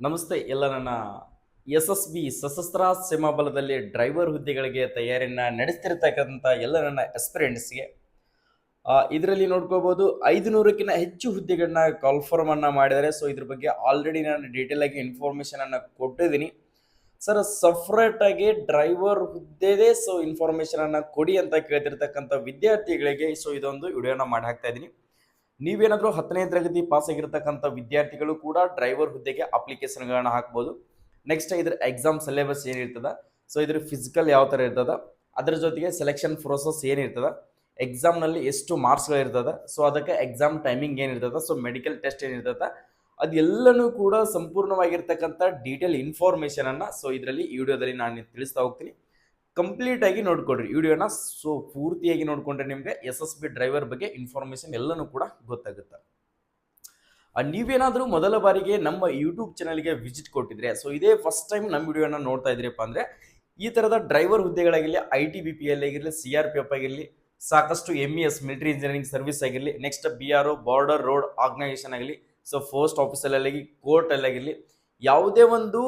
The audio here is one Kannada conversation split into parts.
ನಮಸ್ತೆ ಎಲ್ಲ ನನ್ನ SSB ಸಶಸ್ತ್ರ ಸೇನಾ ಬಲದಲ್ಲಿ ಡ್ರೈವರ್ ಹುದ್ದೆಗಳಿಗೆ ತಯಾರಿಯನ್ನ ನಡೆಸ್ತಿರ್ತಕ್ಕಂಥ ಎಲ್ಲ ನನ್ನ ಎಸ್ಪಿರೆಂಟ್ಸ್ಗೆ ಇದರಲ್ಲಿ ನೋಡ್ಕೋಬಹುದು 500ಕ್ಕಿಂತ ಹೆಚ್ಚು ಹುದ್ದೆಗಳನ್ನ ಕಾಲ್ಫರ್ಮ್ ಅನ್ನ ಮಾಡಿದ್ದಾರೆ. ಸೊ ಇದ್ರ ಬಗ್ಗೆ ಆಲ್ರೆಡಿ ನಾನು ಡೀಟೇಲ್ ಆಗಿ ಇನ್ಫಾರ್ಮೇಶನ್ ಅನ್ನ ಕೊಟ್ಟಿದ್ದೀನಿ ಸರ್. ಸಫ್ರೇಟ್ ಆಗಿ ಡ್ರೈವರ್ ಹುದ್ದೆದೇ ಸೊ ಇನ್ಫಾರ್ಮೇಶನ್ ಅನ್ನ ಕೊಡಿ ಅಂತ ಕೇಳ್ತಿರ್ತಕ್ಕಂಥ ವಿದ್ಯಾರ್ಥಿಗಳಿಗೆ ಸೊ ಇದೊಂದು ವಿಡಿಯೋನ ಮಾಡಿ ಹಾಕ್ತಾ ಇದ್ದೀನಿ. ನೀವೇನಾದರೂ 10ನೇ ತರಗತಿ ಪಾಸ್ ಆಗಿರತಕ್ಕಂಥ ವಿದ್ಯಾರ್ಥಿಗಳು ಕೂಡ ಡ್ರೈವರ್ ಹುದ್ದೆಗೆ ಅಪ್ಲಿಕೇಶನ್ಗಳನ್ನ ಹಾಕ್ಬೋದು. ನೆಕ್ಸ್ಟ್ ಇದ್ರ ಎಕ್ಸಾಮ್ ಸಿಲೆಬಸ್ ಏನಿರ್ತದ, ಸೊ ಇದ್ರ ಫಿಸಿಕಲ್ ಯಾವ ಥರ ಇರ್ತದ, ಅದರ ಜೊತೆಗೆ ಸೆಲೆಕ್ಷನ್ ಪ್ರೋಸೆಸ್ ಏನಿರ್ತದ, ಎಕ್ಸಾಮ್ನಲ್ಲಿ ಎಷ್ಟು ಮಾರ್ಕ್ಸ್ಗಳಿರ್ತದ, ಸೊ ಅದಕ್ಕೆ ಎಕ್ಸಾಮ್ ಟೈಮಿಂಗ್ ಏನಿರ್ತದ, ಸೊ ಮೆಡಿಕಲ್ ಟೆಸ್ಟ್ ಏನಿರ್ತದ, ಅದೆಲ್ಲನೂ ಕೂಡ ಸಂಪೂರ್ಣವಾಗಿರ್ತಕ್ಕಂಥ ಡೀಟೇಲ್ ಇನ್ಫಾರ್ಮೇಷನ್ ಅನ್ನ ಸೊ ಇದರಲ್ಲಿ ಈ ವಿಡಿಯೋದಲ್ಲಿ ನಾನು ತಿಳಿಸ್ತಾ ಹೋಗ್ತೀನಿ. ಕಂಪ್ಲೀಟ್ ಆಗಿ ನೋಡ್ಕೊಡ್ರಿ ವಿಡಿಯೋನ. ಸೊ ಪೂರ್ತಿಯಾಗಿ ನೋಡ್ಕೊಂಡ್ರೆ ನಿಮಗೆ SSB ಡ್ರೈವರ್ ಬಗ್ಗೆ ಇನ್ಫಾರ್ಮೇಶನ್ ಎಲ್ಲನೂ ಕೂಡ ಗೊತ್ತಾಗುತ್ತೆ. ನೀವೇನಾದರೂ ಮೊದಲ ಬಾರಿಗೆ ನಮ್ಮ ಯೂಟ್ಯೂಬ್ ಚಾನಲ್ಗೆ ವಿಸಿಟ್ ಕೊಟ್ಟಿದ್ರೆ, ಸೊ ಇದೇ ಫಸ್ಟ್ ಟೈಮ್ ನಮ್ಮ ವಿಡಿಯೋನ ನೋಡ್ತಾ ಇದ್ರಪ್ಪ ಅಂದ್ರೆ ಈ ತರದ ಡ್ರೈವರ್ ಹುದ್ದೆಗಳಾಗಿರಲಿ, ITBPL ಆಗಿರಲಿ, CRPF ಆಗಿರಲಿ, ಸಾಕಷ್ಟು MES ಮಿಲಿಟರಿ ಇಂಜಿನಿಯರಿಂಗ್ ಸರ್ವಿಸ್ ಆಗಿರಲಿ, next BRO border road organisation ಆಗಲಿ, ಸೊ ಪೋಸ್ಟ್ ಆಫೀಸಲ್ಲಿ ಕೋರ್ಟ್ ಅಲ್ಲಾಗಿರಲಿ, ಯಾವುದೇ ಒಂದು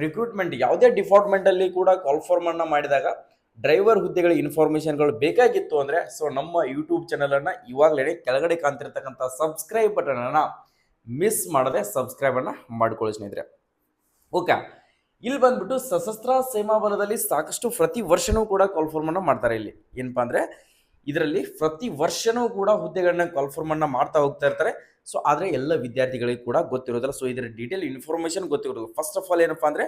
ರಿಕ್ರೂಟ್ಮೆಂಟ್ ಯಾವುದೇ ಡಿಪಾರ್ಟ್ಮೆಂಟ್ ಅಲ್ಲಿ ಕೂಡ ಕಾಲ್ಫಾರ್ಮ್ ಅನ್ನ ಮಾಡಿದಾಗ ಡ್ರೈವರ್ ಹುದ್ದೆಗಳ ಇನ್ಫಾರ್ಮೇಶನ್ಗಳು ಬೇಕಾಗಿತ್ತು ಅಂದ್ರೆ ಸೊ ನಮ್ಮ ಯೂಟ್ಯೂಬ್ ಚಾನಲ್ ಅನ್ನ ಇವಾಗಲೇ ಕೆಳಗಡೆ ಕಾಣ್ತಿರ್ತಕ್ಕಂಥ ಸಬ್ಸ್ಕ್ರೈಬ್ ಬಟನ್ ಅನ್ನ ಮಿಸ್ ಮಾಡದೆ ಸಬ್ಸ್ಕ್ರೈಬ್ ಅನ್ನ ಮಾಡ್ಕೊಳ್ಳಿ ಸ್ನೇಹಿತರೆ. ಓಕೆ, ಇಲ್ಲಿ ಬಂದ್ಬಿಟ್ಟು ಸಶಸ್ತ್ರ ಸೇನಾ ಬಲದಲ್ಲಿ ಸಾಕಷ್ಟು ಪ್ರತಿ ವರ್ಷನೂ ಕೂಡ ಕಾಲ್ಫಾರ್ಮ್ ಅನ್ನ ಮಾಡ್ತಾರೆ. ಇಲ್ಲಿ ಏನಪ್ಪಾ ಅಂದ್ರೆ ಇದರಲ್ಲಿ ಪ್ರತಿ ವರ್ಷನೂ ಕೂಡ ಹುದ್ದೆಗಳನ್ನ ಕಾಲ್ಫಾರ್ಮ್ ಅನ್ನ ಮಾಡ್ತಾ ಹೋಗ್ತಾ ಇರ್ತಾರೆ. ಸೊ ಆದ್ರೆ ಎಲ್ಲ ವಿದ್ಯಾರ್ಥಿಗಳಿಗೆ ಕೂಡ ಗೊತ್ತಿರೋದಿಲ್ಲ. ಸೊ ಇದರ ಡೀಟೇಲ್ ಇನ್ಫಾರ್ಮೇಶನ್ ಗೊತ್ತಿರೋದಿಲ್ಲ. ಫಸ್ಟ್ ಆಫ್ ಆಲ್ ಏನಪ್ಪಾ ಅಂದ್ರೆ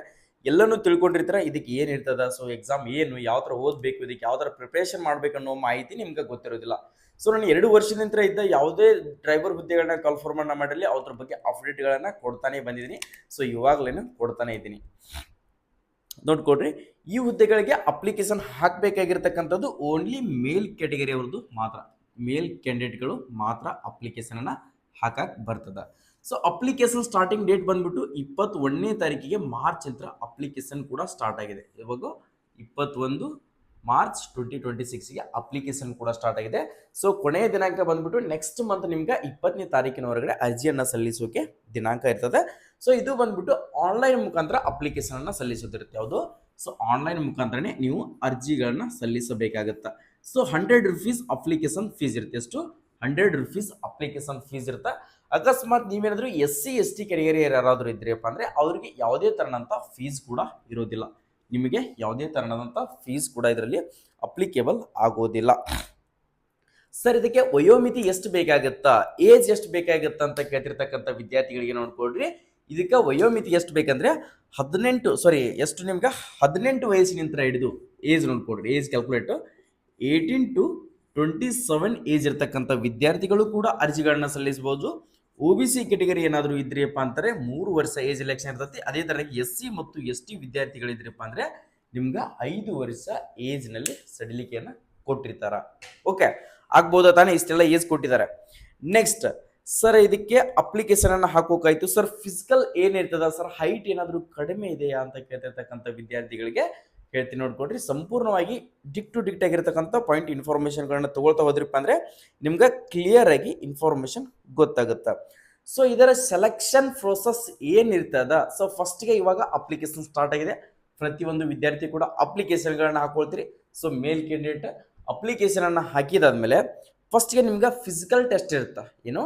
ಎಲ್ಲನೂ ತಿಳ್ಕೊಂಡಿರ್ತಾರೆ, ಇದಕ್ಕೆ ಏನಿರ್ತದ, ಸೊ ಎಕ್ಸಾಮ್ ಏನು, ಯಾವ ಥರ ಓದಬೇಕು, ಇದಕ್ಕೆ ಯಾವ ಥರ ಪ್ರಿಪರೇಷನ್ ಮಾಡ್ಬೇಕನ್ನೋ ಮಾಹಿತಿ ನಿಮ್ಗೆ ಗೊತ್ತಿರೋದಿಲ್ಲ. ಸೊ ನಾನು 2 ವರ್ಷದಿಂದ ಇದ್ದ ಯಾವುದೇ ಡ್ರೈವರ್ ಹುದ್ದೆಗಳನ್ನ ಕಾಲ್ಫಾರ್ಮ್ ಅನ್ನ ಮಾಡಿರಲಿ ಅದ್ರ ಬಗ್ಗೆ ಅಪ್ಡೇಟ್ಗಳನ್ನ ಕೊಡ್ತಾನೆ ಬಂದಿದ್ದೀನಿ. ಸೊ ಇವಾಗಲೇನು ಕೊಡ್ತಾನೆ ಇದ್ದೀನಿ, ನೋಡ್ಕೊಡ್ರಿ. ಈ ಹುದ್ದೆಗಳಿಗೆ ಅಪ್ಲಿಕೇಶನ್ ಹಾಕಬೇಕಾಗಿರ್ತಕ್ಕಂಥದ್ದು ಓನ್ಲಿ ಮೇಲ್ ಕ್ಯಾಟಗರಿ ಅವ್ರದ್ದು ಮಾತ್ರ, ಮೇಲ್ ಕ್ಯಾಂಡಿಡೇಟ್ಗಳು ಮಾತ್ರ ಅಪ್ಲಿಕೇಶನ್ ಅನ್ನ ಹಾಕಕ್ ಬರ್ತದ. ಸೊ ಅಪ್ಲಿಕೇಶನ್ ಸ್ಟಾರ್ಟಿಂಗ್ ಡೇಟ್ ಬಂದ್ಬಿಟ್ಟು 21ನೇ ತಾರೀಕಿಗೆ ಮಾರ್ಚ್ ಅಂತ ಅಪ್ಲಿಕೇಶನ್ ಕೂಡ ಸ್ಟಾರ್ಟ್ ಆಗಿದೆ. ಇವಾಗ 21 ಮಾರ್ಚ್ 2026ಗೆ ಅಪ್ಲಿಕೇಶನ್ ಕೂಡ ಸ್ಟಾರ್ಟ್ ಆಗಿದೆ. ಸೊ ಕೊನೆಯ ದಿನಾಂಕ ಬಂದ್ಬಿಟ್ಟು ನೆಕ್ಸ್ಟ್ ಮಂತ್ ನಿಮ್ಗೆ 20ನೇ ತಾರೀಕಿನವರೆಗೆ ಅರ್ಜಿಯನ್ನ ಸಲ್ಲಿಸೋಕೆ ದಿನಾಂಕ ಇರ್ತದೆ. ಸೊ ಇದು ಬಂದ್ಬಿಟ್ಟು ಆನ್ಲೈನ್ ಮುಖಾಂತರ ಅಪ್ಲಿಕೇಶನ್ ಅನ್ನ ಸಲ್ಲಿಸೋದಿರುತ್ತೆ. ಯಾವುದು? ಸೊ ಆನ್ಲೈನ್ ಮುಖಾಂತರನೇ ನೀವು ಅರ್ಜಿಗಳನ್ನ ಸಲ್ಲಿಸಬೇಕಾಗತ್ತೆ. ಸೊ 100 ರೂಪೀಸ್ ಅಪ್ಲಿಕೇಶನ್ ಫೀಸ್ ಇರುತ್ತೆ. ಎಷ್ಟು? 100 ರೂಪೀಸ್ ಅಪ್ಲಿಕೇಶನ್ ಫೀಸ್ ಇರುತ್ತೆ. ಅಕಸ್ಮಾತ್ ನೀವೇನಾದ್ರೂ SC ST ಕೆಟಗರಿ ಯಾರಾದ್ರೂ ಇದ್ರಪ್ಪ ಅಂದ್ರೆ ಅವ್ರಿಗೆ ಯಾವುದೇ ತರನಂತ ಫೀಸ್ ಕೂಡ ಇರೋದಿಲ್ಲ. ನಿಮಗೆ ಯಾವುದೇ ತರನಾದಂಥ ಫೀಸ್ ಕೂಡ ಇದರಲ್ಲಿ ಅಪ್ಲಿಕೇಬಲ್ ಆಗೋದಿಲ್ಲ. ಸರ್ ಇದಕ್ಕೆ ವಯೋಮಿತಿ ಎಷ್ಟು ಬೇಕಾಗುತ್ತಾ, ಏಜ್ ಎಷ್ಟು ಬೇಕಾಗುತ್ತಾ ಅಂತ ಕೇಳ್ತಿರ್ತಕ್ಕಂಥ ವಿದ್ಯಾರ್ಥಿಗಳಿಗೆ ನೋಡ್ಕೊಡ್ರಿ. ಇದಕ್ಕೆ ವಯೋಮಿತಿ ಎಷ್ಟು ಬೇಕಂದ್ರೆ 18 ವಯಸ್ಸಿನಿಂದ ಹಿಡಿದು ಏಜ್ ನೋಡ್ಕೊಡ್ರಿ. ಏಜ್ ಕ್ಯಾಲ್ಕುಲೇಟ್ 18 to 27 ಏಜ್ ಇರ್ತಕ್ಕಂಥ ವಿದ್ಯಾರ್ಥಿಗಳು ಕೂಡ ಅರ್ಜಿಗಳನ್ನ ಸಲ್ಲಿಸಬಹುದು. OBC ಕೆಟಗರಿ ಏನಾದರೂ ಇದ್ರಿಯಪ್ಪ ಅಂತಾರೆ 3 ವರ್ಷ ಏಜ್ ಎಲೆಕ್ಷನ್ ಇರ್ತೈತಿ. ಅದೇ ತರ SC ಮತ್ತು ST ವಿದ್ಯಾರ್ಥಿಗಳಿದ್ರಪ್ಪ ಅಂದ್ರೆ ನಿಮ್ಗೆ 5 ವರ್ಷ ಏಜ್ ನಲ್ಲಿ ಸಡಿಲಿಕೆಯನ್ನ ಕೊಟ್ಟಿರ್ತಾರ. ಓಕೆ, ಆಗ್ಬೋದಾ ತಾನೇ? ಇಷ್ಟೆಲ್ಲ ಏಜ್ ಕೊಟ್ಟಿದ್ದಾರೆ. ನೆಕ್ಸ್ಟ್ ಸರ್ ಇದಕ್ಕೆ ಅಪ್ಲಿಕೇಶನ್ ಅನ್ನ ಹಾಕೋಕಾಯ್ತು. ಸರ್ ಫಿಸಿಕಲ್ ಏನಿರ್ತದ, ಸರ್ ಹೈಟ್ ಏನಾದರೂ ಕಡಿಮೆ ಇದೆಯಾ ಅಂತ ಕೇಳ್ತಿರ್ತಕ್ಕಂಥ ವಿದ್ಯಾರ್ಥಿಗಳಿಗೆ ಹೇಳ್ತೀನಿ ನೋಡ್ಕೊಡ್ರಿ. ಸಂಪೂರ್ಣವಾಗಿ ಡಿಕ್ ಟು ಡಿಕ್ಟ್ ಆಗಿರ್ತಕ್ಕಂಥ ಪಾಯಿಂಟ್ ಇನ್ಫಾರ್ಮೇಶನ್ಗಳನ್ನ ತಗೊಳ್ತಾ ಹೋದ್ರಪ್ಪ ಅಂದ್ರೆ ನಿಮ್ಗೆ ಕ್ಲಿಯರ್ ಆಗಿ ಇನ್ಫಾರ್ಮೇಶನ್ ಗೊತ್ತಾಗುತ್ತೆ. ಸೊ ಇದರ ಸೆಲೆಕ್ಷನ್ ಪ್ರೋಸೆಸ್ ಏನಿರ್ತದ, ಸೊ ಫಸ್ಟ್ಗೆ ಇವಾಗ ಅಪ್ಲಿಕೇಶನ್ ಸ್ಟಾರ್ಟ್ ಆಗಿದೆ. ಪ್ರತಿಯೊಂದು ವಿದ್ಯಾರ್ಥಿ ಕೂಡ ಅಪ್ಲಿಕೇಶನ್ಗಳನ್ನ ಹಾಕೊಳ್ತೀರಿ. ಸೊ ಮೇಲ್ ಕ್ಯಾಂಡಿಡೇಟ್ ಅಪ್ಲಿಕೇಶನ್ ಅನ್ನ ಹಾಕಿದಾದ್ಮೇಲೆ ಫಸ್ಟ್ಗೆ ನಿಮ್ಗೆ ಫಿಸಿಕಲ್ ಟೆಸ್ಟ್ ಇರುತ್ತೆ. ಏನು?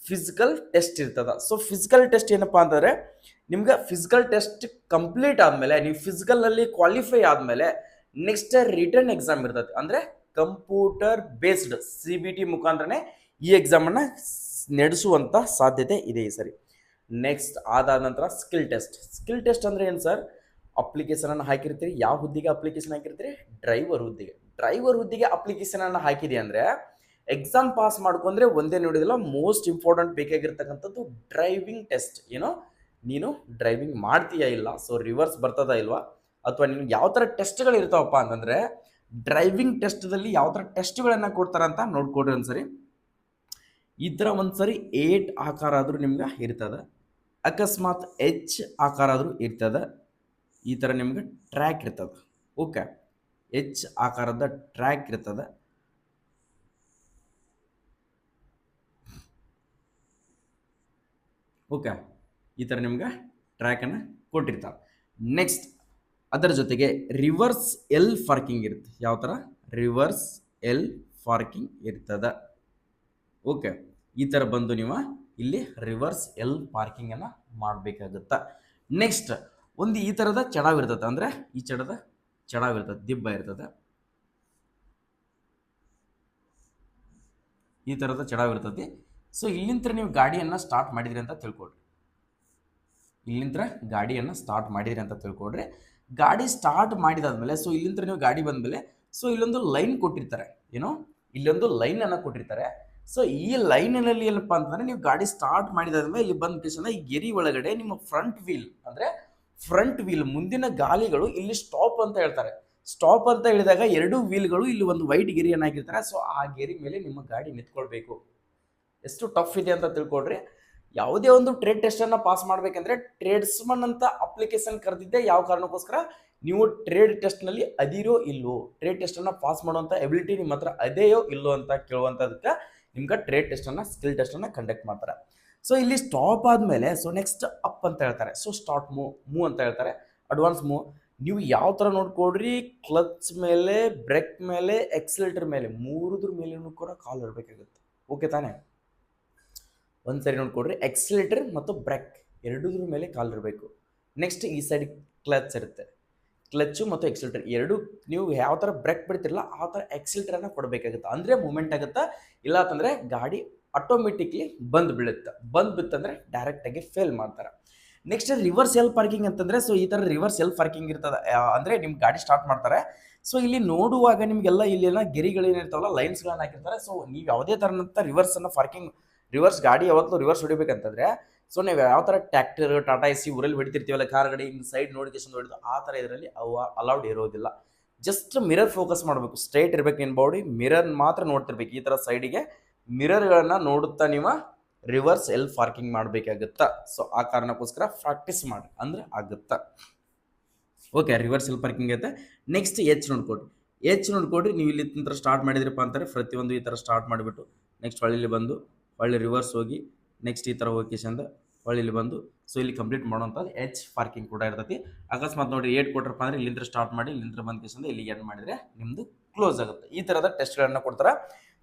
ಫಿಸಿಕಲ್ ಟೆಸ್ಟ್ ಇರ್ತದ. ಸೊ ಫಿಸಿಕಲ್ ಟೆಸ್ಟ್ ಏನಪ್ಪಾ ಅಂತಂದ್ರೆ ನಿಮ್ಗೆ ಫಿಸಿಕಲ್ ಟೆಸ್ಟ್ ಕಂಪ್ಲೀಟ್ ಆದ್ಮೇಲೆ, ನೀವು ಫಿಸಿಕಲ್ ನಲ್ಲಿ ಕ್ವಾಲಿಫೈ ಆದ್ಮೇಲೆ ನೆಕ್ಸ್ಟ್ ರಿಟರ್ನ್ ಎಕ್ಸಾಮ್ ಇರ್ತದೆ. ಅಂದ್ರೆ ಕಂಪ್ಯೂಟರ್ ಬೇಸ್ಡ್ CBT ಮುಖಾಂತರನೇ ಈ ಎಕ್ಸಾಮ್ ಅನ್ನ ನಡೆಸುವಂತ ಸಾಧ್ಯತೆ ಇದೆ ಈ ಸರಿ. ನೆಕ್ಸ್ಟ್ ಆದ ನಂತರ ಸ್ಕಿಲ್ ಟೆಸ್ಟ್. ಸ್ಕಿಲ್ ಟೆಸ್ಟ್ ಅಂದ್ರೆ ಏನು ಸರ್? ಅಪ್ಲಿಕೇಶನ್ ಅನ್ನು ಹಾಕಿರ್ತೀರಿ. ಯಾವ ಹುದ್ದೆಗೆ ಅಪ್ಲಿಕೇಶನ್ ಹಾಕಿರ್ತೀರಿ? ಡ್ರೈವರ್ ಹುದ್ದೆಗೆ. ಡ್ರೈವರ್ ಹುದ್ದೆಗೆ ಅಪ್ಲಿಕೇಶನ್ ಅನ್ನು ಹಾಕಿದೆ ಅಂದ್ರೆ ಎಕ್ಸಾಮ್ ಪಾಸ್ ಮಾಡ್ಕೊಂಡ್ರೆ ಒಂದೇ ನೋಡಿದಿಲ್ಲ, ಮೋಸ್ಟ್ ಇಂಪಾರ್ಟೆಂಟ್ ಬೇಕಾಗಿರ್ತಕ್ಕಂಥದ್ದು ಡ್ರೈವಿಂಗ್ ಟೆಸ್ಟ್. ಏನೋ ನೀನು ಡ್ರೈವಿಂಗ್ ಮಾಡ್ತೀಯಾ ಇಲ್ಲ, ಸೊ ರಿವರ್ಸ್ ಬರ್ತದ ಇಲ್ವಾ, ಅಥವಾ ನಿನ್ಗೆ ಯಾವ ಥರ ಟೆಸ್ಟ್ಗಳು ಇರ್ತಾವಪ್ಪ ಅಂತಂದ್ರೆ ಡ್ರೈವಿಂಗ್ ಟೆಸ್ಟ್ದಲ್ಲಿ ಯಾವ ಥರ ಟೆಸ್ಟ್ಗಳನ್ನ ಕೊಡ್ತಾರಂತ ನೋಡ್ಕೊಡ್ರಿ ಒಂದ್ಸರಿ. ಈ ಥರ ಒಂದ್ಸರಿ 8 ಆಕಾರ ಆದರೂ ನಿಮ್ಗೆ ಇರ್ತದೆ. ಅಕಸ್ಮಾತ್ H ಆಕಾರ ಆದರೂ ಇರ್ತದೆ. ಈ ಥರ ನಿಮ್ಗೆ ಟ್ರ್ಯಾಕ್ ಇರ್ತದೆ. ಓಕೆ, H ಆಕಾರದ ಟ್ರ್ಯಾಕ್ ಇರ್ತದೆ. ಓಕೆ, ಈ ಥರ ನಿಮ್ಗೆ ಟ್ರ್ಯಾಕನ್ನು ಕೊಟ್ಟಿರ್ತಾರೆ. ನೆಕ್ಸ್ಟ್ ಅದರ ಜೊತೆಗೆ ರಿವರ್ಸ್ ಎಲ್ ಪಾರ್ಕಿಂಗ್ ಇರುತ್ತೆ. ಯಾವ ಥರ? ರಿವರ್ಸ್ ಎಲ್ ಪಾರ್ಕಿಂಗ್ ಇರ್ತದ. ಓಕೆ, ಈ ಥರ ಬಂದು ನೀವು ಇಲ್ಲಿ ರಿವರ್ಸ್ ಎಲ್ ಪಾರ್ಕಿಂಗನ್ನು ಮಾಡಬೇಕಾಗುತ್ತಾ. ನೆಕ್ಸ್ಟ್ ಒಂದು ಈ ಥರದ ಚಡಾವ್ ಇರ್ತದೆ, ಅಂದರೆ ಈ ಚಡಾವ್ ಇರ್ತದೆ, ದಿಬ್ಬ ಇರ್ತದೆ, ಈ ಥರದ ಚಡಾವ್ ಇರ್ತದೆ. ಸೊ ಇಲ್ಲಿಂದ ನೀವು ಗಾಡಿಯನ್ನು ಸ್ಟಾರ್ಟ್ ಮಾಡಿದ್ರಿ ಅಂತ ತಿಳ್ಕೊಡ್ರಿ. ಗಾಡಿ ಸ್ಟಾರ್ಟ್ ಮಾಡಿದಾದ್ಮೇಲೆ ಸೊ ಇಲ್ಲಿಂದ ನೀವು ಗಾಡಿ ಬಂದಮೇಲೆ ಸೊ ಇಲ್ಲೊಂದು ಲೈನ್ ಕೊಟ್ಟಿರ್ತಾರೆ. ಇಲ್ಲೊಂದು ಲೈನನ್ನು ಕೊಟ್ಟಿರ್ತಾರೆ. ಸೊ ಈ ಲೈನಿನಲ್ಲಿ ಏನಪ್ಪ ಅಂತಂದರೆ ನೀವು ಗಾಡಿ ಸ್ಟಾರ್ಟ್ ಮಾಡಿದಾದ್ಮೇಲೆ ಇಲ್ಲಿ ಬಂದ ತಕ್ಷಣ ಈ ಗೆರಿ ಒಳಗಡೆ ನಿಮ್ಮ ಫ್ರಂಟ್ ವೀಲ್ ಮುಂದಿನ ಗಾಲಿಗಳು ಇಲ್ಲಿ ಸ್ಟಾಪ್ ಅಂತ ಹೇಳ್ತಾರೆ. ಸ್ಟಾಪ್ ಅಂತ ಹೇಳಿದಾಗ 2 ವೀಲ್ಗಳು ಇಲ್ಲಿ ಒಂದು ವೈಟ್ ಗೆರಿಯನ್ನು ಹಾಕಿರ್ತಾರೆ. ಸೊ ಆ ಗೆರಿ ಮೇಲೆ ನಿಮ್ಮ ಗಾಡಿ ನಿಂತ್ಕೊಳ್ಬೇಕು. ಎಷ್ಟು ಟಫ್ ಇದೆ ಅಂತ ತಿಳ್ಕೊಡ್ರಿ. ಯಾವುದೇ ಒಂದು ಟ್ರೇಡ್ ಟೆಸ್ಟನ್ನು ಪಾಸ್ ಮಾಡಬೇಕಂದ್ರೆ ಟ್ರೇಡ್ಸ್ಮನ್ ಅಂತ ಅಪ್ಲಿಕೇಶನ್ ಕರೆದಿದ್ದೆ. ಯಾವ ಕಾರಣಕ್ಕೋಸ್ಕರ? ನೀವು ಟ್ರೇಡ್ ಟೆಸ್ಟ್ನಲ್ಲಿ ಅದಿರೋ ಇಲ್ಲೋ, ಟ್ರೇಡ್ ಟೆಸ್ಟನ್ನು ಪಾಸ್ ಮಾಡುವಂಥ ಎಬಿಲಿಟಿ ನಿಮ್ಮ ಹತ್ರ ಅದೇಯೋ ಇಲ್ಲೋ ಅಂತ ಕೇಳುವಂಥದಕ್ಕೆ ನಿಮ್ಗೆ ಟ್ರೇಡ್ ಟೆಸ್ಟನ್ನು, ಸ್ಕಿಲ್ ಟೆಸ್ಟನ್ನು ಕಂಡಕ್ಟ್ ಮಾಡ್ತಾರೆ. ಸೊ ಇಲ್ಲಿ ಸ್ಟಾಪ್ ಆದಮೇಲೆ ಸೊ ನೆಕ್ಸ್ಟ್ ಅಪ್ ಅಂತ ಹೇಳ್ತಾರೆ. ಸೊ ಸ್ಟಾರ್ಟ್ ಮೂವ್ ಅಂತ ಹೇಳ್ತಾರೆ, ಅಡ್ವಾನ್ಸ್ ಮೂವ್. ನೀವು ಯಾವ ಥರ ನೋಡ್ಕೊಡ್ರಿ, ಕ್ಲಚ್ ಮೇಲೆ, ಬ್ರೇಕ್ ಮೇಲೆ, ಎಕ್ಸಲೇಟರ್ ಮೇಲೆ, ಮೂರದ್ರ ಮೇಲೇನೂ ಕೂಡ ಕಾಲ್ ಇರಬೇಕಾಗುತ್ತೆ. ಓಕೆ ತಾನೇ? ಒಂದ್ಸರಿ ನೋಡ್ಕೊಡ್ರಿ, ಎಕ್ಸಲೇಟರ್ ಮತ್ತು ಬ್ರೇಕ್ ಎರಡೂದ್ರ ಮೇಲೆ ಕಾಲ್ ಇರಬೇಕು. ನೆಕ್ಸ್ಟ್ ಈ ಸೈಡ್ ಕ್ಲಚ್ ಇರುತ್ತೆ. ಕ್ಲಚ್ಚು ಮತ್ತು ಎಕ್ಸಲೇಟರ್ ಎರಡು ನೀವು ಯಾವ ಥರ ಬ್ರೇಕ್ ಬಿಡ್ತಿರಲ್ಲ ಆ ಥರ ಎಕ್ಸಲೇಟರನ್ನು ಕೊಡಬೇಕಾಗುತ್ತೆ. ಅಂದರೆ ಮೂಮೆಂಟ್ ಆಗುತ್ತಾ. ಇಲ್ಲ ಅಂತಂದರೆ ಗಾಡಿ ಆಟೋಮೆಟಿಕ್ಲಿ ಬಂದು ಬಿತ್ತಂದರೆ ಡೈರೆಕ್ಟಾಗಿ ಫೇಲ್ ಮಾಡ್ತಾರೆ. ನೆಕ್ಸ್ಟ್ ರಿವರ್ಸ್ ಎಲ್ ಪಾರ್ಕಿಂಗ್ ಅಂತಂದರೆ ಸೊ ಈ ಥರ ರಿವರ್ಸ್ ಎಲ್ ಪಾರ್ಕಿಂಗ್ ಇರ್ತದೆ. ಅಂದರೆ ನಿಮ್ಮ ಗಾಡಿ ಸ್ಟಾರ್ಟ್ ಮಾಡ್ತಾರೆ. ಸೊ ಇಲ್ಲಿ ನೋಡುವಾಗ ನಿಮಗೆಲ್ಲ ಇಲ್ಲೆಲ್ಲ ಗೆರಿಗಳೇನಿರ್ತಾವಲ್ಲ, ಲೈನ್ಸ್ಗಳನ್ನ ಹಾಕಿರ್ತಾರೆ. ಸೊ ನೀವು ಯಾವುದೇ ಥರನಂತ ರಿವರ್ಸ್ ಗಾಡಿ ಯಾವತ್ತೂ ರಿವರ್ಸ್ ಹೊಡಿಬೇಕಂತಂದರೆ ಸೊ ನೀವು ಯಾವ ಥರ ಟ್ರ್ಯಾಕ್ಟರ್, ಟಾಟಾ ಎಸಿ ಊರಲ್ಲಿ ಹೊಡಿತಿರ್ತೀವಲ್ಲ, ಕಾರ್ ಗಾಡಿ ಹಿಂಗೆ ಸೈಡ್ ನೋಡಿಕೇಶನ್ ಹೊಡಿದು ಆ ಥರ ಇದರಲ್ಲಿ ಅವು ಅಲೌಡ್ ಇರೋದಿಲ್ಲ. ಜಸ್ಟ್ ಮಿರರ್ ಫೋಕಸ್ ಮಾಡಬೇಕು, ಸ್ಟ್ರೈಟ್ ಇರಬೇಕು. ನಿಮ್ಮ ಬಾಡಿ ಮಿರರ್ ಮಾತ್ರ ನೋಡ್ತಿರ್ಬೇಕು. ಈ ಥರ ಸೈಡಿಗೆ ಮಿರರ್ಗಳನ್ನು ನೋಡುತ್ತಾ ನೀವು ರಿವರ್ಸ್ ಎಲ್ ಪಾರ್ಕಿಂಗ್ ಮಾಡಬೇಕಾಗುತ್ತಾ. ಸೊ ಆ ಕಾರಣಕ್ಕೋಸ್ಕರ ಪ್ರಾಕ್ಟೀಸ್ ಮಾಡಿ ಅಂದರೆ ಆಗುತ್ತಾ. ಓಕೆ, ರಿವರ್ಸ್ ಎಲ್ ಪಾರ್ಕಿಂಗ್ ಐತೆ. ನೆಕ್ಸ್ಟ್ ಎಚ್ ನೋಡ್ಕೊಡ್ರಿ. ನೀವು ಇಲ್ಲಿ ನಂತರ ಸ್ಟಾರ್ಟ್ ಮಾಡಿದ್ರಪ್ಪ ಅಂತಾರೆ ಪ್ರತಿಯೊಂದು ಈ ಥರ ಸ್ಟಾರ್ಟ್ ಮಾಡಿಬಿಟ್ಟು ನೆಕ್ಸ್ಟ್ ಹೊಳ್ಳಿ ಬಂದು ಹೊಳ್ಳಿ ರಿವರ್ಸ್ ಹೋಗಿ ನೆಕ್ಸ್ಟ್ ಈ ಥರ ಹೋಗಿಸಿಂದ ಹೊಳ್ಳಿ ಬಂದು ಸೊ ಇಲ್ಲಿ ಕಂಪ್ಲೀಟ್ ಮಾಡುವಂಥದ್ದು ಎಚ್ ಪಾರ್ಕಿಂಗ್ ಕೂಡ ಇರ್ತೈತಿ. ಅಕಸ್ಮಾತ್ ನೋಡಿ 8 ಕೊಟ್ರಪ್ಪ ಅಂದರೆ ಇಲ್ಲಿಂದ ಸ್ಟಾರ್ಟ್ ಮಾಡಿ ಇಲ್ಲಿಂದ ಬಂದ ಕೇಸಿಂದ ಇಲ್ಲಿ ಎಂಡ್ ಮಾಡಿದರೆ ನಿಮ್ಮದು ಕ್ಲೋಸ್ ಆಗುತ್ತೆ. ಈ ಥರದ ಟೆಸ್ಟ್ಗಳನ್ನು ಕೊಡ್ತಾರೆ.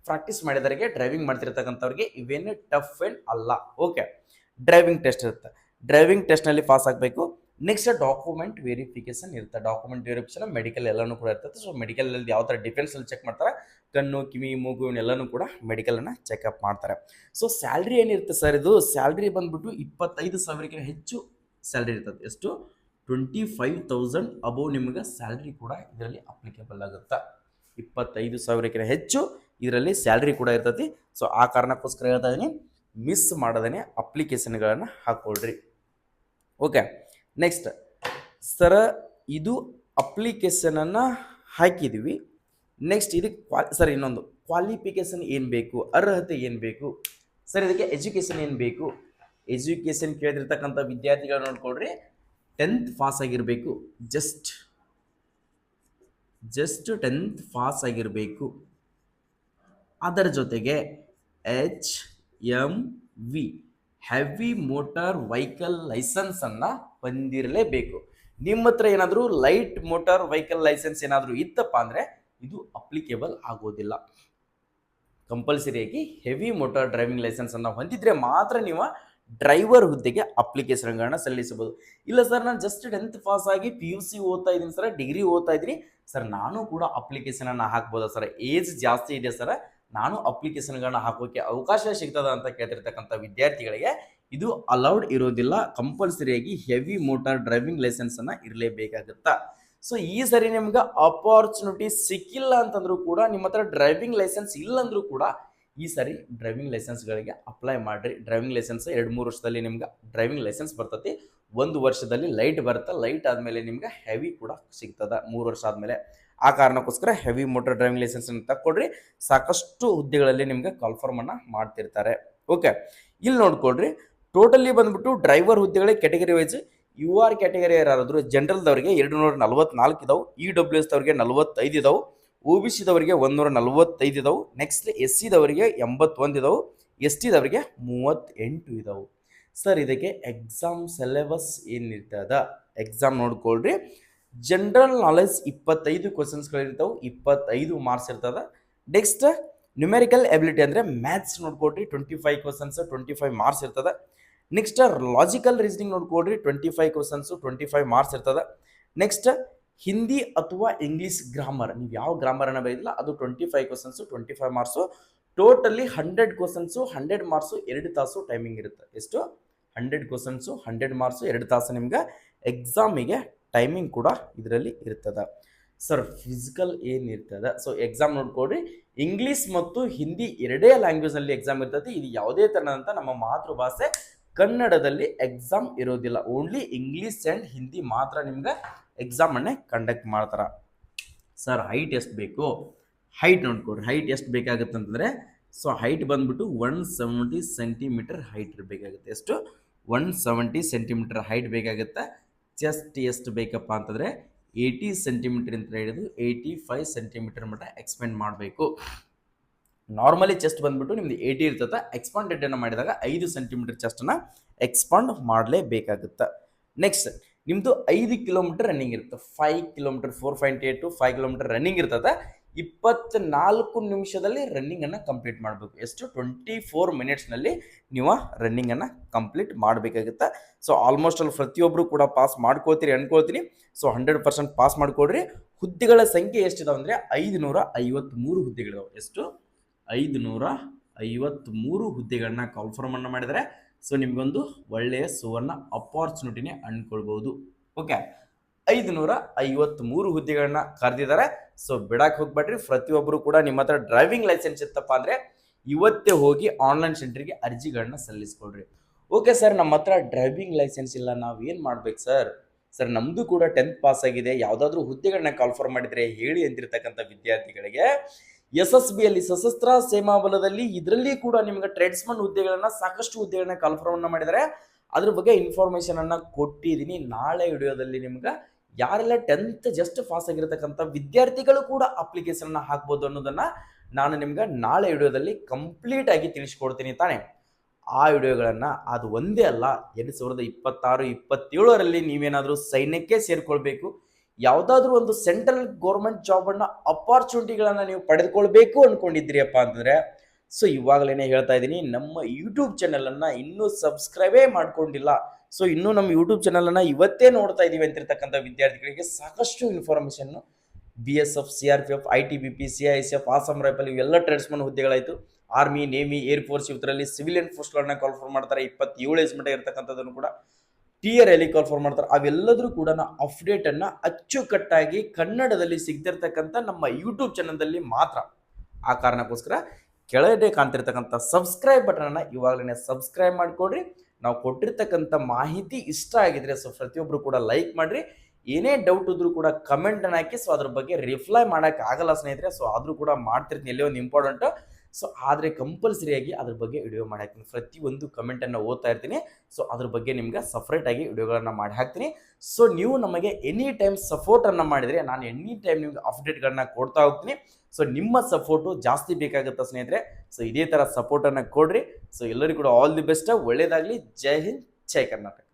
ಪ್ರಾಕ್ಟೀಸ್ ಮಾಡಿದವರಿಗೆ, ಡ್ರೈವಿಂಗ್ ಮಾಡ್ತಿರ್ತಕ್ಕಂಥವ್ರಿಗೆ ಇವೇನು ಟಫ್ ಏನು ಅಲ್ಲ. ಓಕೆ, ಡ್ರೈವಿಂಗ್ ಟೆಸ್ಟ್ ಇರುತ್ತೆ. ಡ್ರೈವಿಂಗ್ ಟೆಸ್ಟ್ನಲ್ಲಿ ಪಾಸ್ ಆಗಬೇಕು. ನೆಕ್ಸ್ಟ್ ಡಾಕ್ಯುಮೆಂಟ್ ವೆರಿಫಿಕೇಶನ್ ಇರುತ್ತೆ. ಡಾಕ್ಯುಮೆಂಟ್ ವೆರಿಫಿಕೇಶನ್ ಮೆಡಿಕಲ್ ಎಲ್ಲನೂ ಕೂಡ ಇರ್ತದೆ. ಸೊ ಮೆಡಿಕಲಲ್ಲಿ ಯಾವ ಥರ ಡಿಫೆನ್ಸಲ್ಲಿ ಚೆಕ್ ಮಾಡ್ತಾರೆ, ಕಣ್ಣು, ಕಿವಿ, ಮೂಗು ಇವನ್ನೆಲ್ಲನೂ ಕೂಡ ಮೆಡಿಕಲನ್ನು ಚೆಕಪ್ ಮಾಡ್ತಾರೆ. ಸೊ ಸ್ಯಾಲ್ರಿ ಏನಿರುತ್ತೆ ಸರ್, ಇದು ಸ್ಯಾಲ್ರಿ ಬಂದ್ಬಿಟ್ಟು 25,000ಕ್ಕೆ ಹೆಚ್ಚು ಸ್ಯಾಲ್ರಿ ಇರ್ತದೆ. ಎಷ್ಟು? 25,000 ಅಬೋವ್ ನಿಮಗೆ ಸ್ಯಾಲ್ರಿ ಕೂಡ ಇದರಲ್ಲಿ ಅಪ್ಲಿಕೇಬಲ್ ಆಗುತ್ತೆ. 25,000ಕ್ಕೆ ಹೆಚ್ಚು ಇದರಲ್ಲಿ ಸ್ಯಾಲ್ರಿ ಕೂಡ ಇರ್ತೈತಿ. ಸೊ ಆ ಕಾರಣಕ್ಕೋಸ್ಕರ ಹೇಳ್ತಾ ಇದ್ದೀನಿ, ಮಿಸ್ ಮಾಡದೇ ಅಪ್ಲಿಕೇಶನ್ಗಳನ್ನು ಹಾಕ್ಕೊಳ್ರಿ. ಓಕೆ, ನೆಕ್ಸ್ಟ್ ಸರ ಇದು ಅಪ್ಲಿಕೇಶನನ್ನು ಹಾಕಿದ್ವಿ. ನೆಕ್ಸ್ಟ್ ಇದಕ್ಕೆ ಸರ್ ಇನ್ನೊಂದು ಕ್ವಾಲಿಫಿಕೇಷನ್ ಏನು ಬೇಕು, ಅರ್ಹತೆ ಏನು ಬೇಕು ಸರ್, ಇದಕ್ಕೆ ಎಜುಕೇಷನ್ ಏನು ಬೇಕು? ಎಜುಕೇಷನ್ ಕೇಳಿದಿರ್ತಕ್ಕಂಥ ವಿದ್ಯಾರ್ಥಿಗಳು ನೋಡ್ಕೊಳ್ರಿ, 10th ಪಾಸ್ ಆಗಿರಬೇಕು. ಜಸ್ಟ್ 10th ಪಾಸ್ ಆಗಿರಬೇಕು. ಅದರ ಜೊತೆಗೆ HMV ಹೆವಿ ಮೋಟಾರ್ ವೆಹಿಕಲ್ ಲೈಸೆನ್ಸನ್ನು ಹೊಂದಿರಲೇಬೇಕು. ನಿಮ್ಮ ಹತ್ರ ಏನಾದರೂ ಲೈಟ್ ಮೋಟಾರ್ ವೆಹಿಕಲ್ ಲೈಸೆನ್ಸ್ ಏನಾದರೂ ಇತ್ತಪ್ಪ ಅಂದರೆ ಇದು ಅಪ್ಲಿಕೇಬಲ್ ಆಗೋದಿಲ್ಲ. ಕಂಪಲ್ಸರಿಯಾಗಿ ಹೆವಿ ಮೋಟಾರ್ ಡ್ರೈವಿಂಗ್ ಲೈಸೆನ್ಸನ್ನು ಹೊಂದಿದ್ರೆ ಮಾತ್ರ ನೀವು ಡ್ರೈವರ್ ಹುದ್ದೆಗೆ ಅಪ್ಲಿಕೇಶನ್ಗಳನ್ನ ಸಲ್ಲಿಸಬಹುದು. ಇಲ್ಲ ಸರ್, ನಾನು ಜಸ್ಟ್ 10th ಪಾಸ್ ಆಗಿ PUC ಓದ್ತಾ ಇದ್ದೀನಿ ಸರ್, ಡಿಗ್ರಿ ಓದ್ತಾ ಇದ್ದೀನಿ ಸರ್, ನಾನು ಕೂಡ ಅಪ್ಲಿಕೇಶನನ್ನು ಹಾಕ್ಬೋದಾ ಸರ್, ಏಜ್ ಜಾಸ್ತಿ ಇದೆ ಸರ್, ನಾನು ಅಪ್ಲಿಕೇಶನ್ಗಳನ್ನ ಹಾಕೋಕ್ಕೆ ಅವಕಾಶ ಸಿಗ್ತದ ಅಂತ ಕೇಳ್ತಿರ್ತಕ್ಕಂಥ ವಿದ್ಯಾರ್ಥಿಗಳಿಗೆ ಇದು ಅಲೌಡ್ ಇರೋದಿಲ್ಲ. ಕಂಪಲ್ಸರಿಯಾಗಿ ಹೆವಿ ಮೋಟಾರ್ ಡ್ರೈವಿಂಗ್ ಲೈಸೆನ್ಸನ್ನು ಇರಲೇಬೇಕಾಗುತ್ತಾ. ಸೊ ಈ ಸರಿ ನಿಮ್ಗೆ ಅಪಾರ್ಚುನಿಟಿ ಸಿಕ್ಕಿಲ್ಲ ಅಂತಂದ್ರೂ ಕೂಡ, ನಿಮ್ಮ ಹತ್ರ ಡ್ರೈವಿಂಗ್ ಲೈಸೆನ್ಸ್ ಇಲ್ಲಂದ್ರೂ ಕೂಡ ಈ ಸರಿ ಡ್ರೈವಿಂಗ್ ಲೈಸೆನ್ಸ್ಗಳಿಗೆ ಅಪ್ಲೈ ಮಾಡಿರಿ. ಡ್ರೈವಿಂಗ್ ಲೈಸೆನ್ಸ್ 2-3 ವರ್ಷದಲ್ಲಿ ನಿಮ್ಗೆ ಡ್ರೈವಿಂಗ್ ಲೈಸೆನ್ಸ್ ಬರ್ತೈತಿ. 1 ವರ್ಷದಲ್ಲಿ ಲೈಟ್ ಬರುತ್ತೆ. ಲೈಟ್ ಆದಮೇಲೆ ನಿಮ್ಗೆ ಹೆವಿ ಕೂಡ ಸಿಗ್ತದೆ 3 ವರ್ಷ ಆದಮೇಲೆ. ಆ ಕಾರಣಕ್ಕೋಸ್ಕರ ಹೆವಿ ಮೋಟರ್ ಡ್ರೈವಿಂಗ್ ಲೈಸೆನ್ಸನ್ನು ತಕ್ಕೊಡ್ರಿ. ಸಾಕಷ್ಟು ಹುದ್ದೆಗಳಲ್ಲಿ ನಿಮ್ಗೆ ಕಾಲ್ಫಾರ್ಮನ್ನು ಮಾಡ್ತಿರ್ತಾರೆ. ಓಕೆ, ಇಲ್ಲಿ ನೋಡ್ಕೊಳ್ರಿ, ಟೋಟಲಿ ಬಂದ್ಬಿಟ್ಟು ಡ್ರೈವರ್ ಹುದ್ದೆಗಳಿಗೆ ಕ್ಯಾಟಗರಿ ವೈಸ್ UR ಕ್ಯಾಟಗರಿ ಯಾರಾದರೂ ಜನರಲ್ದವ್ರಿಗೆ 244 ಇದಾವೆ, EWS ದವ್ರಿಗೆ 45 ಇದಾವೆ, OBC ದವರಿಗೆ 145 ಇದಾವೆ, ನೆಕ್ಸ್ಟ್ SC ದವರಿಗೆ 81 ಇದಾವೆ, ST ದವರಿಗೆ 38 ಇದಾವೆ. ಸರ್ ಇದಕ್ಕೆ ಎಕ್ಸಾಮ್ ಸಿಲೆಬಸ್ ಏನಿರ್ತದ ಎಕ್ಸಾಮ್ ನೋಡ್ಕೊಳ್ರಿ. ಜನರಲ್ ನಾಲೆಜ್ 25 ಕ್ವಶನ್ಸ್ಗಳಿರ್ತಾವೆ, 25 ಮಾರ್ಕ್ಸ್ ಇರ್ತದ. ನೆಕ್ಸ್ಟ್ ನ್ಯೂಮೆರಿಕಲ್ ಎಬಿಲಿಟಿ ಅಂದರೆ ಮ್ಯಾಥ್ಸ್ ನೋಡ್ಕೊಳ್ರಿ, 25 ಕ್ವಶನ್ಸ್ 25 ಮಾರ್ಕ್ಸ್ ಇರ್ತದ. ನೆಕ್ಸ್ಟ್ ಲಾಜಿಕಲ್ ರೀಸನಿಂಗ್ ನೋಡ್ಕೊಳ್ರಿ, 25 ಕ್ವಶನ್ಸು 25 ಮಾರ್ಕ್ಸ್ ಇರ್ತದ. ನೆಕ್ಸ್ಟ್ ಹಿಂದಿ ಅಥವಾ ಇಂಗ್ಲೀಷ್ ಗ್ರಾಮರ್, ನೀವು ಯಾವ ಗ್ರಾಮರನ್ನು ಬರೆದಿಲ್ಲ ಅದು 25 questions 25 marks. Totally 100 questions 100 marks 2 ತಾಸು ಟೈಮಿಂಗ್ ಇರುತ್ತೆ. ಎಷ್ಟು? 100 ಕ್ವಶನ್ಸು 100 ಮಾರ್ಕ್ಸು 2 ತಾಸು ನಿಮ್ಗೆ ಎಕ್ಸಾಮಿಗೆ ಟೈಮಿಂಗ್ ಕೂಡ ಇದರಲ್ಲಿ ಇರ್ತದೆ. ಸರ್ ಫಿಸಿಕಲ್ ಏನಿರ್ತದೆ, ಸೊ ಎಕ್ಸಾಮ್ ನೋಡ್ಕೊಡ್ರಿ, ಇಂಗ್ಲೀಷ್ ಮತ್ತು ಹಿಂದಿ ಎರಡೇ ಲ್ಯಾಂಗ್ವೇಜ್ನಲ್ಲಿ ಎಕ್ಸಾಮ್ ಇರ್ತದೆ. ಇದು ಯಾವುದೇ ಥರದಂಥ ನಮ್ಮ ಮಾತೃಭಾಷೆ ಕನ್ನಡದಲ್ಲಿ ಎಕ್ಸಾಮ್ ಇರೋದಿಲ್ಲ. ಓನ್ಲಿ ಇಂಗ್ಲೀಷ್ ಆ್ಯಂಡ್ ಹಿಂದಿ ಮಾತ್ರ ನಿಮ್ಗೆ ಎಕ್ಸಾಮನ್ನೇ ಕಂಡಕ್ಟ್ ಮಾಡ್ತಾರೆ. ಸರ್ ಹೈಟ್ ಎಷ್ಟು ಬೇಕು? ಹೈಟ್ ನೋಡ್ಕೊಡ್ರಿ, ಹೈಟ್ ಎಷ್ಟು ಬೇಕಾಗುತ್ತೆ ಅಂತಂದರೆ, ಸೊ ಹೈಟ್ ಬಂದ್ಬಿಟ್ಟು 170 ಸೆಂಟಿಮೀಟರ್ ಹೈಟ್ ಬೇಕಾಗುತ್ತೆ. ಎಷ್ಟು? 170 ಸೆಂಟಿಮೀಟರ್ ಹೈಟ್ ಬೇಕಾಗುತ್ತೆ. ಚೆಸ್ಟ್ ಎಷ್ಟು ಬೇಕಪ್ಪ ಅಂತಂದರೆ 80 ಸೆಂಟಿಮೀಟರ್ ಅಂತ ಹಿಡಿದು 85 ಸೆಂಟಿಮೀಟರ್ ಮಟ್ಟ ಎಕ್ಸ್ಪೆಂಡ್ ಮಾಡಬೇಕು. ನಾರ್ಮಲಿ ಚೆಸ್ಟ್ ಬಂದ್ಬಿಟ್ಟು ನಿಮ್ದು 80 ಇರ್ತದೆ. ಎಕ್ಸ್ಪಾಂಡೆಡನ್ನು ಮಾಡಿದಾಗ 5 ಸೆಂಟಿಮೀಟರ್ ಚೆಸ್ಟನ್ನು ಎಕ್ಸ್ಪಾಂಡ್ ಮಾಡಲೇಬೇಕಾಗುತ್ತೆ. ನೆಕ್ಸ್ಟ್ ನಿಮ್ಮದು 5 ಕಿಲೋಮೀಟರ್ ರನ್ನಿಂಗ್ ಇರುತ್ತೆ. 5 ಕಿಲೋಮೀಟರ್ 4.8 5 ಕಿಲೋಮೀಟರ್ ರನ್ನಿಂಗ್ ಇರ್ತದೆ. 24 ನಿಮಿಷದಲ್ಲಿ ರನ್ನಿಂಗನ್ನು ಕಂಪ್ಲೀಟ್ ಮಾಡಬೇಕು. ಎಷ್ಟು? 24 ಮಿನಿಟ್ಸ್ನಲ್ಲಿ ನೀವು ರನ್ನಿಂಗನ್ನು ಕಂಪ್ಲೀಟ್ ಮಾಡಬೇಕಾಗುತ್ತೆ. ಸೊ ಆಲ್ಮೋಸ್ಟ್ ಅಲ್ಲಿ ಪ್ರತಿಯೊಬ್ಬರು ಕೂಡ ಪಾಸ್ ಮಾಡ್ಕೋತೀರಿ ಅನ್ಕೋತೀನಿ. ಸೊ 100% ಪಾಸ್ ಮಾಡ್ಕೊಡ್ರಿ. ಹುದ್ದೆಗಳ ಸಂಖ್ಯೆ ಎಷ್ಟಿದಾವೆ ಅಂದರೆ 553 ಹುದ್ದೆಗಳಿದಾವೆ. ಎಷ್ಟು? 553 ಹುದ್ದೆಗಳನ್ನ ಕಾಲ್ಫಾರ್ಮನ್ನು ಮಾಡಿದರೆ ಸೊ ನಿಮಗೊಂದು ಒಳ್ಳೆಯ ಸುವರ್ಣ ಅಪಾರ್ಚುನಿಟಿನೇ ಅಂದ್ಕೊಳ್ಬೋದು. ಓಕೆ, 553 ಹುದ್ದೆಗಳನ್ನ ಕರೆದಿದ್ದಾರೆ. ಸೊ ಬಿಡಕ್ಕೆ ಹೋಗ್ಬೇಡ್ರಿ. ಪ್ರತಿಯೊಬ್ಬರು ಕೂಡ ನಿಮ್ಮ ಹತ್ರ ಡ್ರೈವಿಂಗ್ ಲೈಸೆನ್ಸ್ ಇತ್ತಪ್ಪ ಅಂದರೆ ಇವತ್ತೇ ಹೋಗಿ ಆನ್ಲೈನ್ ಸೆಂಟ್ರಿಗೆ ಅರ್ಜಿಗಳನ್ನ ಸಲ್ಲಿಸ್ಕೊಳ್ರಿ. ಓಕೆ ಸರ್, ನಮ್ಮ ಹತ್ರ ಡ್ರೈವಿಂಗ್ ಲೈಸೆನ್ಸ್ ಇಲ್ಲ, ನಾವು ಏನು ಮಾಡ್ಬೇಕು ಸರ್? ಸರ್ ನಮ್ಮದು ಕೂಡ 10th ಪಾಸ್ ಆಗಿದೆ, ಯಾವುದಾದ್ರೂ ಹುದ್ದೆಗಳನ್ನ ಕಾಲ್ಫಾರ್ಮ್ ಮಾಡಿದರೆ ಹೇಳಿ ಅಂತಿರ್ತಕ್ಕಂಥ ವಿದ್ಯಾರ್ಥಿಗಳಿಗೆ SSBಯಲ್ಲಿ ಸಶಸ್ತ್ರ ಸೇನಾ ಬಲದಲ್ಲಿ ಇದರಲ್ಲಿ ಕೂಡ ನಿಮಗೆ ಟ್ರೇಡ್ಸ್ಮನ್ ಹುದ್ದೆಗಳನ್ನ ಸಾಕಷ್ಟು ಹುದ್ದೆಗಳನ್ನ ಕಾಲ್ಫಾರ್ಮ್ ಮಾಡಿದರೆ ಅದ್ರ ಬಗ್ಗೆ ಇನ್ಫಾರ್ಮೇಶನ್ ಅನ್ನ ಕೊಟ್ಟಿದ್ದೀನಿ. ನಾಳೆ ವಿಡಿಯೋದಲ್ಲಿ ನಿಮ್ಗೆ ಯಾರೆಲ್ಲ 10th ಜಸ್ಟ್ ಪಾಸ್ ಆಗಿರತಕ್ಕಂಥ ವಿದ್ಯಾರ್ಥಿಗಳು ಕೂಡ ಅಪ್ಲಿಕೇಶನ್ ಹಾಕ್ಬೋದು ಅನ್ನೋದನ್ನ ನಾನು ನಿಮ್ಗೆ ನಾಳೆ ವಿಡಿಯೋದಲ್ಲಿ ಕಂಪ್ಲೀಟ್ ಆಗಿ ತಿಳಿಸ್ಕೊಡ್ತೀನಿ ತಾನೆ. ಆ ವಿಡಿಯೋಗಳನ್ನು ಅದು ಒಂದೇ ಅಲ್ಲ, 2026-27ರಲ್ಲಿ ನೀವೇನಾದರೂ ಸೈನ್ಯಕ್ಕೆ ಸೇರ್ಕೊಳ್ಬೇಕು, ಯಾವುದಾದ್ರೂ ಒಂದು ಸೆಂಟ್ರಲ್ ಗೌರ್ಮೆಂಟ್ ಜಾಬನ್ನು ಅಪಾರ್ಚುನಿಟಿಗಳನ್ನು ನೀವು ಪಡೆದುಕೊಳ್ಬೇಕು ಅಂದ್ಕೊಂಡಿದ್ದೀರಿಯಪ್ಪ ಅಂತಂದರೆ ಸೊ ಇವಾಗಲೇ ಹೇಳ್ತಾ ಇದ್ದೀನಿ, ನಮ್ಮ ಯೂಟ್ಯೂಬ್ ಚಾನಲನ್ನು ಇನ್ನೂ ಸಬ್ಸ್ಕ್ರೈಬೇ ಮಾಡ್ಕೊಂಡಿಲ್ಲ, ಸೊ ಇನ್ನೂ ನಮ್ಮ ಯೂಟ್ಯೂಬ್ ಚಾನಲನ್ನು ಇವತ್ತೇ ನೋಡ್ತಾ ಇದ್ದೀವಿ ಅಂತಿರ್ತಕ್ಕಂಥ ವಿದ್ಯಾರ್ಥಿಗಳಿಗೆ ಸಾಕಷ್ಟು information BSF, CRPF, ITBP, CISF, Assam rifle ಇವೆಲ್ಲ ಟ್ರೇಡ್ಸ್ಮನ್ ಹುದ್ದೆಗಳಾಯಿತು. ಆರ್ಮಿ, ನೇವಿ, ಏರ್ಫೋರ್ಸ್ ಇವರಲ್ಲಿ ಸಿವಿಲಿಯನ್ ಪೋಸ್ಟ್ಗಳನ್ನ ಕಾಲ್ಫಾರ್ಮ್ ಮಾಡ್ತಾರೆ. 27 ಏಜ್ ಮಟ್ಟ ಇರತಕ್ಕಂಥದ್ದನ್ನು ಕೂಡ ಟಿಯರ್ ಎಲ್ಲಿ ಕಾಲ್ಫಾರ್ಮ್ ಮಾಡ್ತಾರೆ. ಅವೆಲ್ಲದರೂ ಕೂಡ ಅಪ್ಡೇಟನ್ನು ಅಚ್ಚುಕಟ್ಟಾಗಿ ಕನ್ನಡದಲ್ಲಿ ಸಿಗ್ತಿರ್ತಕ್ಕಂಥ ನಮ್ಮ ಯೂಟ್ಯೂಬ್ ಚಾನಲ್ದಲ್ಲಿ ಮಾತ್ರ. ಆ ಕಾರಣಕ್ಕೋಸ್ಕರ ಕೆಳಗಡೆ ಕಾಣ್ತಿರ್ತಕ್ಕಂಥ ಸಬ್ಸ್ಕ್ರೈಬ್ ಬಟನನ್ನು ಇವಾಗಲೇ ಸಬ್ಸ್ಕ್ರೈಬ್ ಮಾಡಿಕೊಡ್ರಿ. ನಾವು ಕೊಟ್ಟಿರ್ತಕ್ಕಂಥ ಮಾಹಿತಿ ಇಷ್ಟ ಆಗಿದ್ರೆ ಸೊ ಪ್ರತಿಯೊಬ್ಬರು ಕೂಡ ಲೈಕ್ ಮಾಡಿರಿ. ಏನೇ ಡೌಟ್ ಇದ್ರೂ ಕೂಡ ಕಮೆಂಟನ್ನು ಹಾಕಿ. ಸೊ ಅದ್ರ ಬಗ್ಗೆ ರಿಪ್ಲೈ ಮಾಡೋಕ್ಕೆ ಆಗಲ್ಲ ಸ್ನೇಹಿತರೆ, ಸೊ ಆದರೂ ಕೂಡ ಮಾಡ್ತಿರ್ತೀನಿ ಎಲ್ಲೇ ಒಂದು ಇಂಪಾರ್ಟೆಂಟು. ಸೊ ಆದರೆ ಕಂಪಲ್ಸರಿಯಾಗಿ ಅದ್ರ ಬಗ್ಗೆ ವಿಡಿಯೋ ಮಾಡಿ ಹಾಕ್ತೀನಿ. ಪ್ರತಿಯೊಂದು ಕಮೆಂಟನ್ನು ಓದ್ತಾ ಇರ್ತೀನಿ. ಸೊ ಅದ್ರ ಬಗ್ಗೆ ನಿಮ್ಗೆ ಸಪ್ರೇಟಾಗಿ ವಿಡಿಯೋಗಳನ್ನು ಮಾಡಿ ಹಾಕ್ತೀನಿ. ಸೊ ನೀವು ನಮಗೆ ಎನಿ ಟೈಮ್ ಸಪೋರ್ಟನ್ನು ಮಾಡಿದರೆ ನಾನು ಎನಿ ಟೈಮ್ ನಿಮ್ಗೆ ಅಪ್ಡೇಟ್ಗಳನ್ನ ಕೊಡ್ತಾ ಹೋಗ್ತೀನಿ. ಸೊ ನಿಮ್ಮ ಸಪೋರ್ಟು ಜಾಸ್ತಿ ಬೇಕಾಗುತ್ತೆ ಸ್ನೇಹಿತರೆ. ಸೊ ಇದೇ ಥರ ಸಪೋರ್ಟನ್ನು ಕೊಡ್ರಿ. ಸೊ ಎಲ್ಲರಿಗೂ ಕೂಡ ಆಲ್ ದಿ ಬೆಸ್ಟ್, ಒಳ್ಳೆಯದಾಗಲಿ. ಜೈ ಹಿಂದ್, ಜೈ ಕರ್ನಾಟಕ.